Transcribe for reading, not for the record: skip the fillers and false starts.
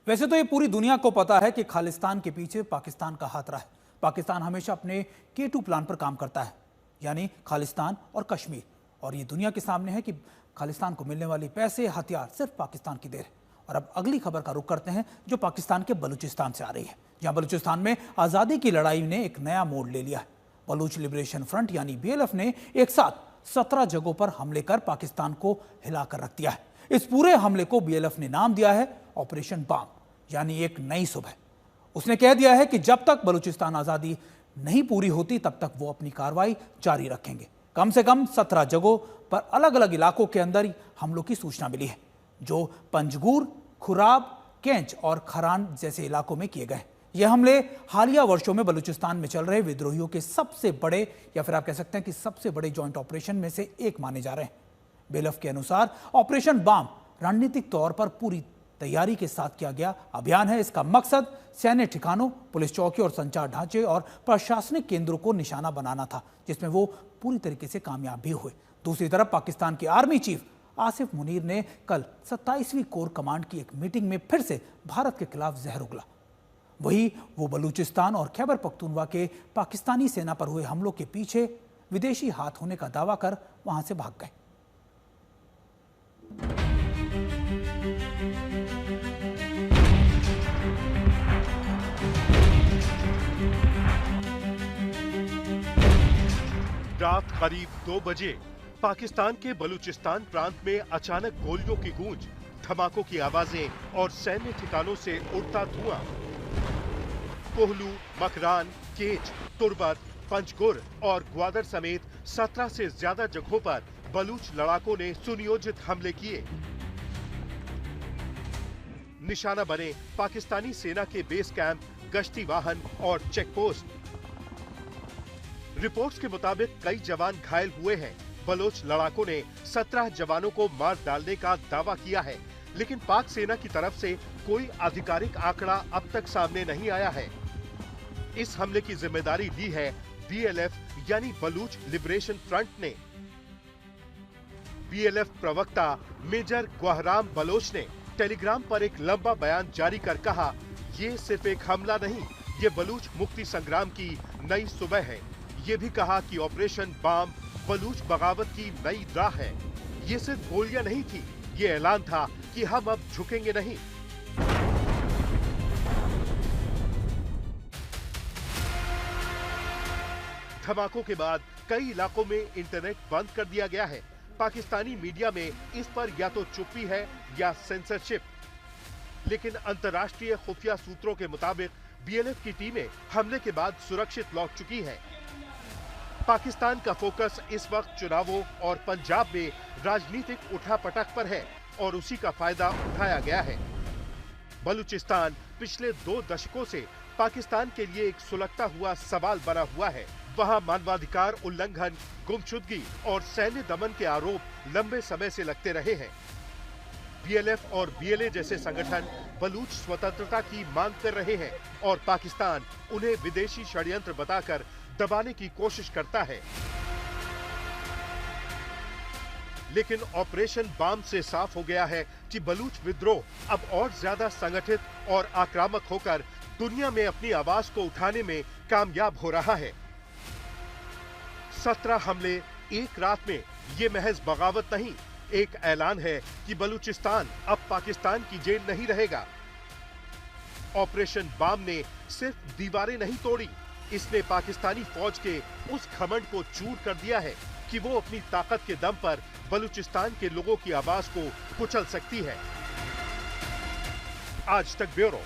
वैसे तो ये पूरी दुनिया को पता है कि खालिस्तान के पीछे पाकिस्तान का हाथ रहा है। पाकिस्तान हमेशा अपने K2 प्लान पर काम करता है, यानी खालिस्तान और कश्मीर। और ये दुनिया के सामने है कि खालिस्तान को मिलने वाली पैसे, हथियार सिर्फ पाकिस्तान की देर है। और अब अगली खबर का रुख करते हैं, जो पाकिस्तान के बलूचिस्तान से आ रही है, जहां बलूचिस्तान में आज़ादी की लड़ाई ने एक नया मोड़ ले लिया है। बलूच लिबरेशन फ्रंट यानी BLF ने एक साथ 17 जगहों पर हमले कर पाकिस्तान को हिलाकर रख दिया है। इस पूरे हमले को BLF ने नाम दिया है ऑपरेशन बाम, यानी एक नई सुबह। उसने कह दिया है कि जब तक बलूचिस्तान आज़ादी नहीं पूरी होती तब तक वो अपनी कार्रवाई जारी रखेंगे। कम से कम 17 जगहों पर अलग अलग इलाकों के अंदर हमलों की सूचना मिली है, जो पंजगूर, खुराब, केंच और खरान जैसे इलाकों में किए गए। ये हमले हालिया वर्षों में बलूचिस्तान में चल रहे विद्रोहियों के सबसे बड़े, या फिर आप कह सकते हैं कि सबसे बड़े जॉइंट ऑपरेशन में से एक माने जा रहे हैं। BLF के अनुसार ऑपरेशन बाम रणनीतिक तौर पर पूरी तैयारी के साथ किया गया अभियान है। इसका मकसद सैन्य ठिकानों, पुलिस चौकी और संचार ढांचे और प्रशासनिक केंद्रों को निशाना बनाना था, जिसमें वो पूरी तरीके से कामयाब भी हुए। दूसरी तरफ पाकिस्तान के आर्मी चीफ आसिफ मुनीर ने कल 27वीं कोर कमांड की एक मीटिंग में फिर से भारत के खिलाफ जहर उगला। वही वो बलूचिस्तान और खैबर पख्तूनवा के पाकिस्तानी सेना पर हुए हमलों के पीछे विदेशी हाथ होने का दावा कर वहां से भाग गए। रात करीब 2 बजे पाकिस्तान के बलूचिस्तान प्रांत में अचानक गोलियों की गूंज, धमाकों की आवाजें और सैन्य ठिकानों से उड़ता धुआं। कोहलू, मकरान, केच, तुर्बत, पंजगुर और ग्वादर समेत 17 से ज्यादा जगहों पर बलूच लड़ाकों ने सुनियोजित हमले किए। निशाना बने पाकिस्तानी सेना के बेस कैंप, गश्ती वाहन और चेक पोस्ट। रिपोर्ट्स के मुताबिक कई जवान घायल हुए हैं। बलोच लड़ाकों ने 17 जवानों को मार डालने का दावा किया है, लेकिन पाक सेना की तरफ से कोई आधिकारिक आंकड़ा अब तक सामने नहीं आया है। इस हमले की जिम्मेदारी ली है BLF यानी बलूच लिबरेशन फ्रंट ने। BLF प्रवक्ता मेजर ग्वाहराम बलोच ने टेलीग्राम पर एक लंबा बयान जारी कर कहा, ये सिर्फ एक हमला नहीं, ये बलूच मुक्ति संग्राम की नई सुबह है। ये भी कहा कि ऑपरेशन बाम बलूच बगावत की नई राह है। ये सिर्फ गोलियां नहीं थी, ये ऐलान था कि हम अब झुकेंगे नहीं। धमाकों के बाद कई इलाकों में इंटरनेट बंद कर दिया गया है। पाकिस्तानी मीडिया में इस पर या तो चुप्पी है या सेंसरशिप। लेकिन अंतर्राष्ट्रीय खुफिया सूत्रों के मुताबिक BLF की टीमें हमले के बाद सुरक्षित लौट चुकी हैं। पाकिस्तान का फोकस इस वक्त चुनावों और पंजाब में राजनीतिक उठापटक पर है और उसी का फायदा उठाया गया है। बलूचिस्तान पिछले 2 दशकों से पाकिस्तान के लिए एक सुलगता हुआ सवाल बना हुआ है। वहां मानवाधिकार उल्लंघन, गुमशुदगी और सैन्य दमन के आरोप लंबे समय से लगते रहे हैं। BLF और BLA जैसे संगठन बलूच स्वतंत्रता की मांग कर रहे हैं और पाकिस्तान उन्हें विदेशी षड्यंत्र बताकर दबाने की कोशिश करता है। लेकिन ऑपरेशन बाम से साफ हो गया है कि बलूच विद्रोह अब और ज्यादा संगठित और आक्रामक होकर दुनिया में अपनी आवाज को उठाने में कामयाब हो रहा है। 17 हमले एक रात में, ये महज बगावत नहीं, एक ऐलान है कि बलूचिस्तान अब पाकिस्तान की जेल नहीं रहेगा। ऑपरेशन बाम ने सिर्फ दीवारें नहीं तोड़ी, इसने पाकिस्तानी फौज के उस घमंड को चूर कर दिया है कि वो अपनी ताकत के दम पर बलूचिस्तान के लोगों की आवाज को कुचल सकती है। आज तक ब्यूरो।